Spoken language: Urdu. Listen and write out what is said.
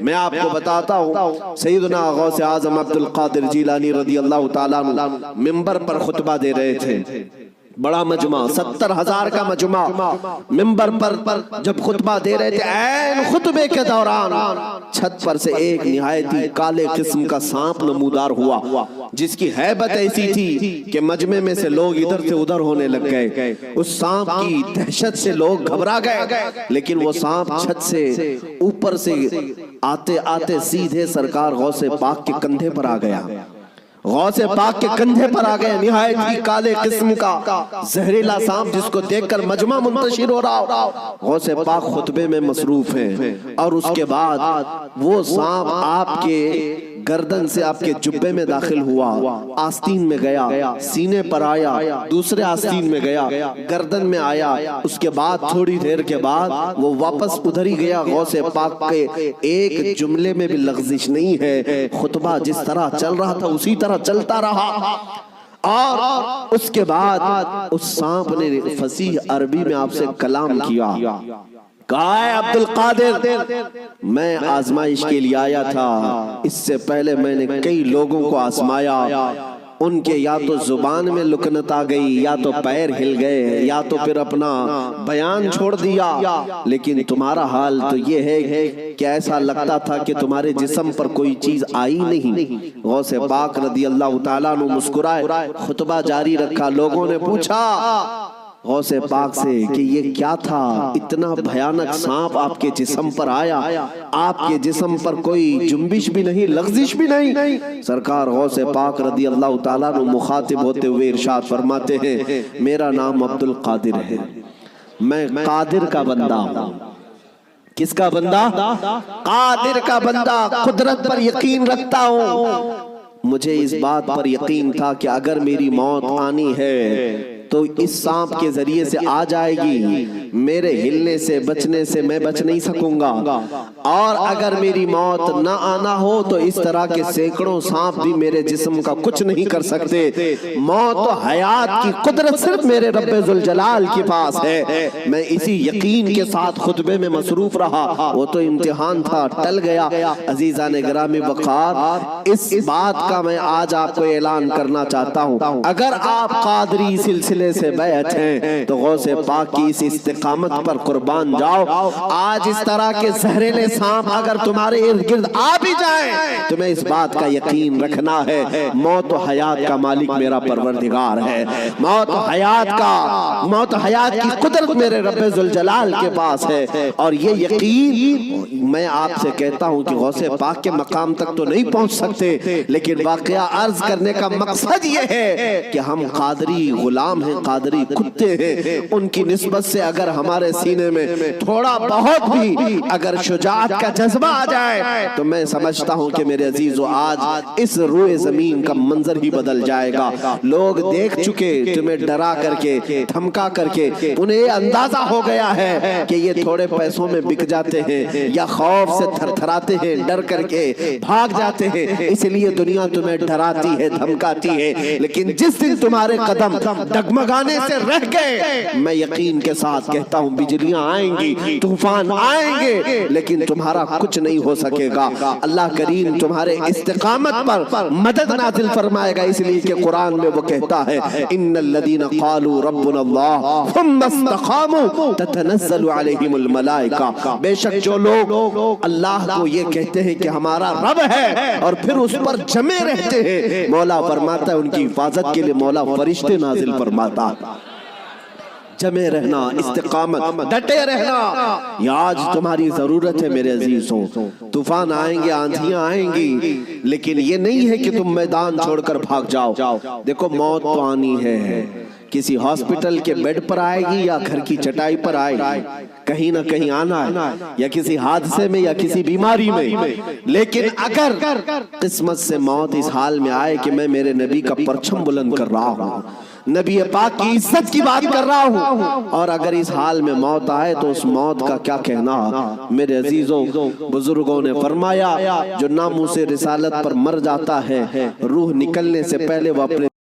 میں آپ کو بتاتا ہوں، سیدنا غوث اعظم عبد القادر جیلانی رضی اللہ تعالیٰ عنہ منبر پر خطبہ دے رہے تھے، بڑا مجمع 70,000 کا مجمع، منبر پر جب خطبہ دے رہے تھے، عین خطبے کے دوران چھت پر سے ایک نہایتی کالے قسم کا سانپ نمودار ہوا، جس کی ہیبت ایسی تھی کہ مجمع میں سے لوگ ادھر سے ادھر ہونے لگ گئے۔ اس سانپ کی دہشت سے لوگ گھبرا گئے، لیکن وہ سانپ چھت سے اوپر سے آتے آتے سیدھے سرکار غوث پاک کے کندھے پر آ گیا، غوث پاک کے کندھے پر آ گئے، نہایت ہی کالے قسم کا زہریلا سانپ، جس کو دیکھ کر مجمع منتشر ہو رہا۔ غوث پاک خطبے میں مصروف ہیں، اور اس کے بعد وہ سانپ آپ کے گردن سے آپ کے جبے میں داخل ہوا، آستین میں گیا، سینے پر آیا، دوسرے آستین میں گیا، گردن میں آیا، اس کے بعد تھوڑی دیر کے بعد وہ واپس ادھر ہی گیا۔ غوث پاک کے ایک جملے میں بھی لغزش نہیں ہے، خطبہ جس طرح چل رہا تھا اسی طرح چلتا رہا۔ اور اس کے بعد اس سانپ نے فصیح عربی میں آپ سے کلام کیا، کہا ہے عبد القادر، میں آزمائش کے لیے آیا تھا، اس سے پہلے میں نے کئی لوگوں کو آزمایا، ان کے یا تو زبان میں لکنت آ گئی، یا تو پیر ہل گئے، یا تو پھر اپنا بیان چھوڑ دیا، لیکن تمہارا حال تو یہ ہے کہ ایسا لگتا تھا کہ تمہارے جسم پر کوئی چیز آئی نہیں۔ غوث پاک رضی اللہ تعالیٰ عنہ مسکرائے، خطبہ جاری رکھا۔ لوگوں نے پوچھا غوث پاک سے کہ یہ کیا تھا، اتنا بھیانک سانپ آپ کے جسم پر آیا، آپ کے جسم پر کوئی جنبش بھی نہیں، لغزش بھی نہیں۔ سرکار غوث پاک رضی اللہ تعالیٰ عنہ مخاطب ہوتے ہوئے ارشاد فرماتے ہیں، میرا نام عبد القادر ہے، میں قادر کا بندہ ہوں۔ کس کا بندہ؟ قادر کا بندہ، قدرت پر یقین رکھتا ہوں۔ مجھے اس بات پر یقین تھا کہ اگر میری موت آنی ہے تو اس سانپ کے ذریعے سے آ جائے گی، میرے ہلنے سے بچنے سے میں بچ نہیں سکوں گا، اور اگر میری موت نہ آنا ہو تو اس طرح کے سینکڑوں سانپ بھی میرے جسم کا کچھ نہیں کر سکتے۔ موت و حیات کی قدرت صرف میرے رب ذوالجلال کے پاس ہے۔ میں اسی یقین کے ساتھ خطبے میں مصروف رہا، وہ تو امتحان تھا، ٹل گیا۔ عزیزان گرامی وقار، اس بات کا میں آج آپ کو اعلان کرنا چاہتا ہوں، اگر آپ قادری سلسلے سے بیعت ہیں تو غوث پاک کی اس استقامت پر قربان جاؤ۔ آج اس طرح کے زہریلے سانپ اگر تمہارے ارد گرد آ بھی جائیں، تمہیں اس بات کا یقین رکھنا ہے، موت و حیات کا مالک میرا پروردگار ہے، موت و حیات کی قدرت میرے رب ذوالجلال کے پاس ہے۔ اور یہ یقین میں آپ سے کہتا ہوں کہ غوث پاک کے مقام تک تو نہیں پہنچ سکتے، لیکن واقعہ عرض کرنے کا مقصد یہ ہے کہ ہم قادری غلام ہیں، قادری کتے ہیں، ان کی نسبت سے اگر ہمارے سینے میں تھوڑا بہت بھی اگر شجاعت کا جذبہ آ جائے تو میں سمجھتا ہوں کہ میرے عزیزو آج اس روئے زمین کا منظر ہی بدل جائے گا۔ لوگ دیکھ چکے تمہیں ڈرا کر کے، دھمکا کر کے، انہیں یہ اندازہ ہو گیا ہے کہ یہ تھوڑے پیسوں میں بک جاتے ہیں، یا خوف سے تھر تھراتے ہیں، ڈر کر کے بھاگ جاتے ہیں، اس لیے دنیا تمہیں ڈراتی ہے، دھمکاتی ہے۔ لیکن جس دن تمہارے قدم ڈگمگانے سے رہ گئے، میں یقین کے ساتھ کہتا ہوں بجلیاں آئیں گی، طوفان آئیں گے، لیکن تمہارا کچھ نہیں ہو سکے گا۔ اللہ کریم تمہارے استقامت پر مدد نازل فرمائے گا، اس لیے کہ قرآن میں وہ کہتا ہے ان الذین قالوا ربنا اللہ ثم استقاموا تتنزل علیہم الملائکہ، بے شک جو لوگ اللہ کو یہ کہتے ہیں کہ ہمارا رب ہے اور پھر اس پر جمے رہتے ہیں، مولا فرماتا ہے ان کی حفاظت کے لیے مولا فرشتے نازل فرماتا۔ جمے رہنا، استقامت، ڈٹے رہنا، یہ آج تمہاری ضرورت ہے میرے عزیزوں۔ طوفان آئیں گے، آندھیاں آئیں گی، لیکن یہ نہیں ہے کہ تم میدان چھوڑ کر بھاگ جاؤ۔ دیکھو موت تو آنی ہے، کسی ہاسپٹل کے بیڈ پر آئے گی یا گھر کی چٹائی پر آئے گی، کہیں نہ کہیں آنا ہے، یا کسی حادثے میں یا کسی بیماری میں۔ لیکن اگر قسمت سے موت اس حال میں آئے کہ میں میرے نبی کا پرچم بلند کر رہا ہوں، نبی پاک کی عزت کی بات کر رہا ہوں، اور اگر اس حال میں موت آئے تو اس موت کا کیا کہنا۔ میرے عزیزوں، بزرگوں نے فرمایا جو ناموس رسالت پر مر جاتا ہے، روح نکلنے سے پہلے وہ اپنے